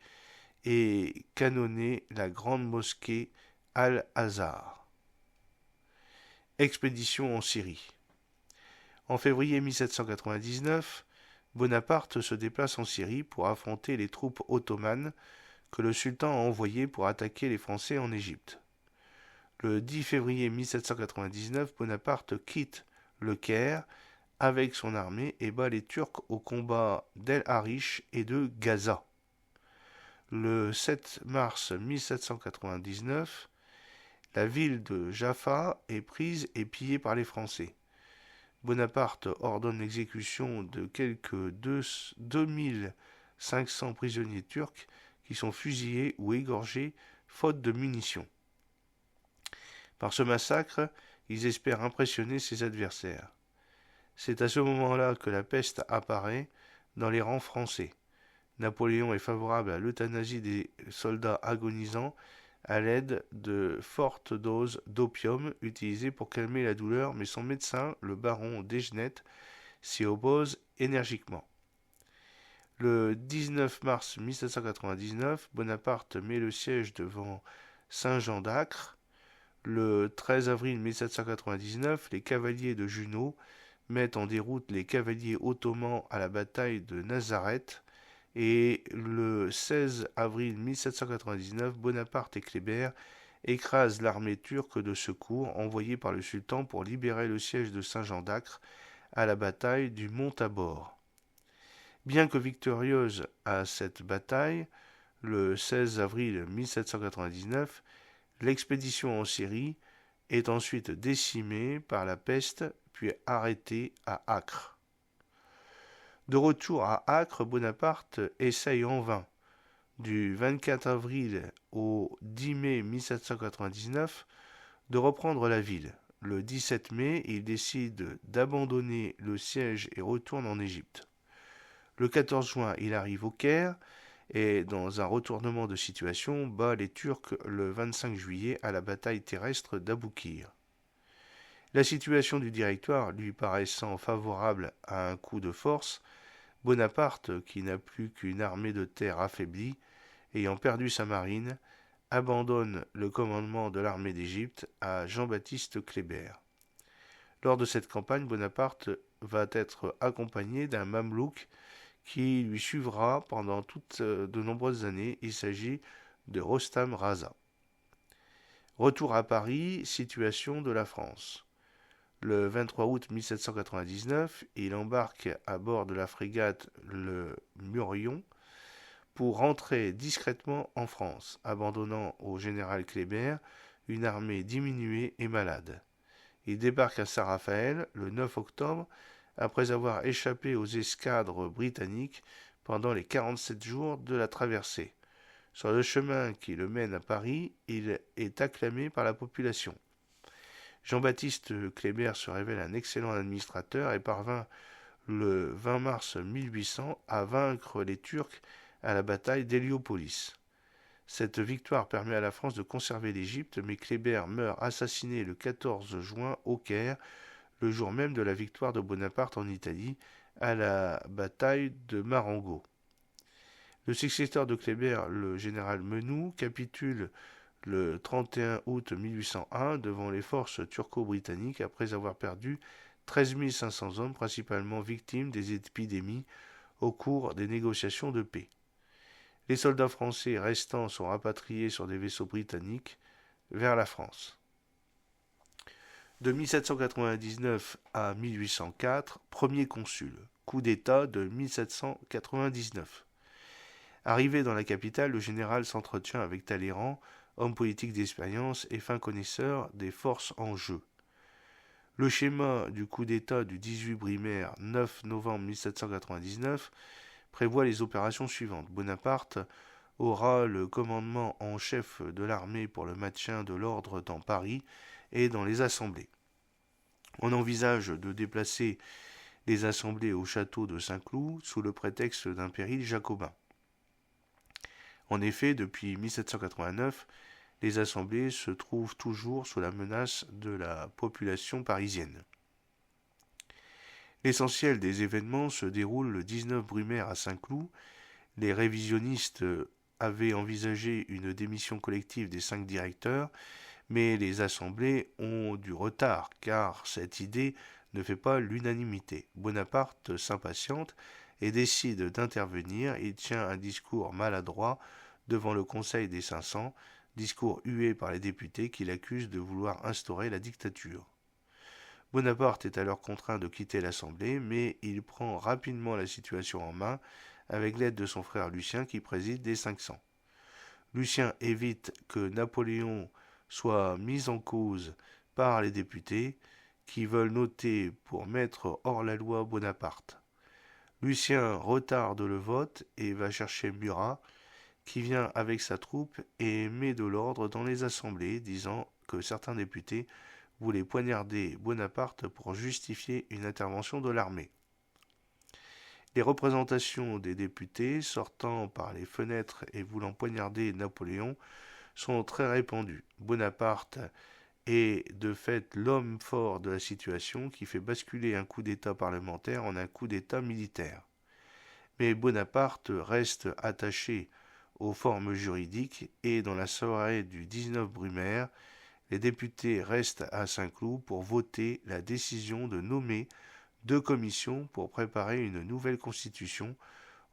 et canonner la grande mosquée Al-Azhar. Expédition en Syrie. En février 1799, Bonaparte se déplace en Syrie pour affronter les troupes ottomanes que le sultan a envoyées pour attaquer les Français en Égypte. Le 10 février 1799, Bonaparte quitte le Caire avec son armée et bat les Turcs au combat d'El Arish et de Gaza. Le 7 mars 1799, la ville de Jaffa est prise et pillée par les Français. Bonaparte ordonne l'exécution de quelques 2500 prisonniers turcs qui sont fusillés ou égorgés faute de munitions. Par ce massacre, ils espèrent impressionner ses adversaires. C'est à ce moment-là que la peste apparaît dans les rangs français. Napoléon est favorable à l'euthanasie des soldats agonisants à l'aide de fortes doses d'opium utilisées pour calmer la douleur, mais son médecin, le baron Desgenet, s'y oppose énergiquement. Le 19 mars 1799, Bonaparte met le siège devant Saint-Jean d'Acre. Le 13 avril 1799, les cavaliers de Junot mettent en déroute les cavaliers ottomans à la bataille de Nazareth. Et le 16 avril 1799, Bonaparte et Kléber écrasent l'armée turque de secours envoyée par le sultan pour libérer le siège de Saint-Jean d'Acre à la bataille du Mont Tabor. Bien que victorieuse à cette bataille, le 16 avril 1799, l'expédition en Syrie est ensuite décimée par la peste puis arrêtée à Acre. De retour à Acre, Bonaparte essaye en vain, du 24 avril au 10 mai 1799, de reprendre la ville. Le 17 mai, il décide d'abandonner le siège et retourne en Égypte. Le 14 juin, il arrive au Caire et, dans un retournement de situation, bat les Turcs le 25 juillet à la bataille terrestre d'Aboukir. La situation du Directoire lui paraissant favorable à un coup de force, Bonaparte, qui n'a plus qu'une armée de terre affaiblie, ayant perdu sa marine, abandonne le commandement de l'armée d'Égypte à Jean-Baptiste Kléber. Lors de cette campagne, Bonaparte va être accompagné d'un mamelouk qui lui suivra pendant de nombreuses années. Il s'agit de Rostam Raza. Retour à Paris, situation de la France. Le 23 août 1799, il embarque à bord de la frégate le Murion pour rentrer discrètement en France, abandonnant au général Kléber une armée diminuée et malade. Il débarque à Saint-Raphaël le 9 octobre après avoir échappé aux escadres britanniques pendant les 47 jours de la traversée. Sur le chemin qui le mène à Paris, il est acclamé par la population. Jean-Baptiste Kléber se révèle un excellent administrateur et parvint le 20 mars 1800 à vaincre les Turcs à la bataille d'Héliopolis. Cette victoire permet à la France de conserver l'Égypte, mais Kléber meurt assassiné le 14 juin au Caire, le jour même de la victoire de Bonaparte en Italie à la bataille de Marengo. Le successeur de Kléber, le général Menou, capitule le 31 août 1801 devant les forces turco-britanniques après avoir perdu 13 500 hommes, principalement victimes des épidémies au cours des négociations de paix. Les soldats français restants sont rapatriés sur des vaisseaux britanniques vers la France. De 1799 à 1804, premier consul. Coup d'État de 1799. Arrivé dans la capitale, le général s'entretient avec Talleyrand, homme politique d'expérience et fin connaisseur des forces en jeu. Le schéma du coup d'État du 18 Brumaire 9 novembre 1799 prévoit les opérations suivantes. Bonaparte aura le commandement en chef de l'armée pour le maintien de l'ordre dans Paris et dans les assemblées. On envisage de déplacer les assemblées au château de Saint-Cloud sous le prétexte d'un péril jacobin. En effet, depuis 1789, les assemblées se trouvent toujours sous la menace de la population parisienne. L'essentiel des événements se déroule le 19 Brumaire à Saint-Cloud. Les révisionnistes avaient envisagé une démission collective des 5 directeurs, mais les assemblées ont du retard, car cette idée ne fait pas l'unanimité. Bonaparte s'impatiente et décide d'intervenir. Il tient un discours maladroit devant le Conseil des 500, discours hué par les députés qui l'accusent de vouloir instaurer la dictature. Bonaparte est alors contraint de quitter l'Assemblée, mais il prend rapidement la situation en main avec l'aide de son frère Lucien qui préside les 500. Lucien évite que Napoléon soit mis en cause par les députés qui veulent noter pour mettre hors la loi Bonaparte. Lucien retarde le vote et va chercher Murat, qui vient avec sa troupe et met de l'ordre dans les assemblées, disant que certains députés voulaient poignarder Bonaparte pour justifier une intervention de l'armée. Les représentations des députés sortant par les fenêtres et voulant poignarder Napoléon sont très répandues. Bonaparte est de fait l'homme fort de la situation qui fait basculer un coup d'État parlementaire en un coup d'État militaire. Mais Bonaparte reste attaché aux formes juridiques et dans la soirée du 19 Brumaire, les députés restent à Saint-Cloud pour voter la décision de nommer 2 commissions pour préparer une nouvelle constitution.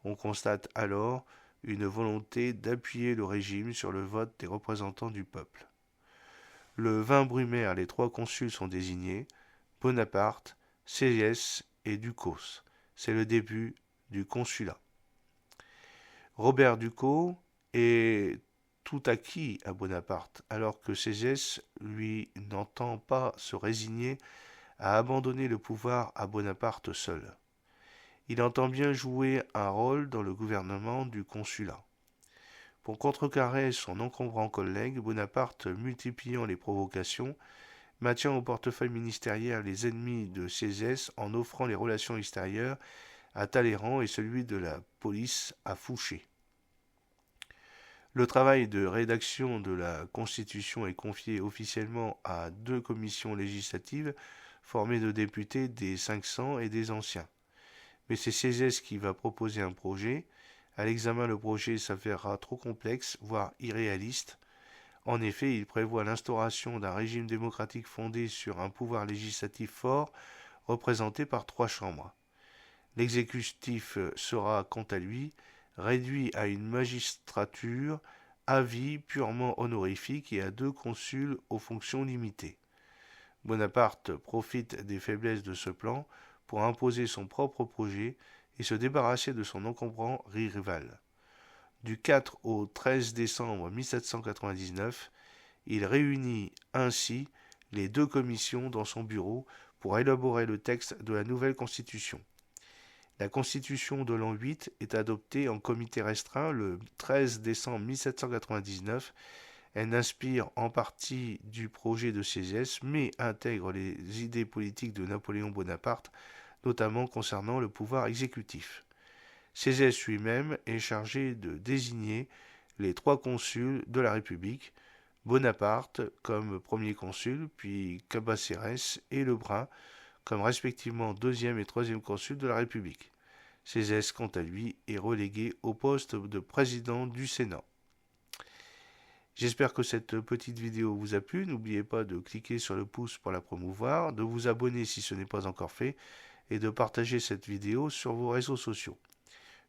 On constate alors une volonté d'appuyer le régime sur le vote des représentants du peuple. Le 20 Brumaire, les 3 consuls sont désignés, Bonaparte, Sieyès et Ducos. C'est le début du consulat. Robert Ducos est tout acquis à Bonaparte, alors que Sieyès, lui, n'entend pas se résigner à abandonner le pouvoir à Bonaparte seul. Il entend bien jouer un rôle dans le gouvernement du consulat. Pour contrecarrer son encombrant collègue, Bonaparte, multipliant les provocations, maintient au portefeuille ministériel les ennemis de Sieyès en offrant les relations extérieures à Talleyrand et celui de la police à Fouché. Le travail de rédaction de la Constitution est confié officiellement à 2 commissions législatives formées de députés des 500 et des anciens. Mais c'est Sieyès qui va proposer un projet. À l'examen, le projet s'avérera trop complexe, voire irréaliste. En effet, il prévoit l'instauration d'un régime démocratique fondé sur un pouvoir législatif fort, représenté par 3 chambres. L'exécutif sera, quant à lui, réduit à une magistrature à vie purement honorifique et à 2 consuls aux fonctions limitées. Bonaparte profite des faiblesses de ce plan pour imposer son propre projet et se débarrasser de son encombrant rival. Du 4 au 13 décembre 1799, il réunit ainsi les 2 commissions dans son bureau pour élaborer le texte de la nouvelle Constitution. La Constitution de l'an 8 est adoptée en comité restreint le 13 décembre 1799. Elle inspire en partie du projet de Sieyès, mais intègre les idées politiques de Napoléon Bonaparte, notamment concernant le pouvoir exécutif. Sieyès lui-même est chargé de désigner les 3 consuls de la République, Bonaparte comme premier consul, puis Cambacérès et Lebrun comme respectivement 2e et 3e consul de la République. Sieyès, quant à lui, est relégué au poste de président du Sénat. J'espère que cette petite vidéo vous a plu. N'oubliez pas de cliquer sur le pouce pour la promouvoir, de vous abonner si ce n'est pas encore fait, et de partager cette vidéo sur vos réseaux sociaux.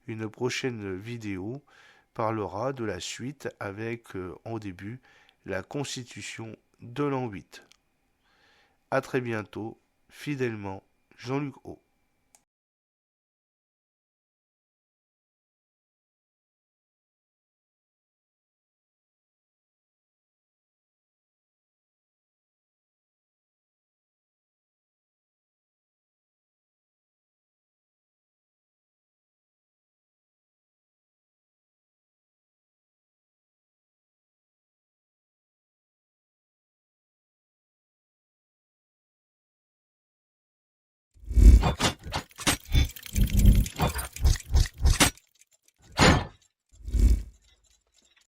Une prochaine vidéo parlera de la suite avec, en début, la Constitution de l'an 8. À très bientôt, fidèlement, Jean-Luc O.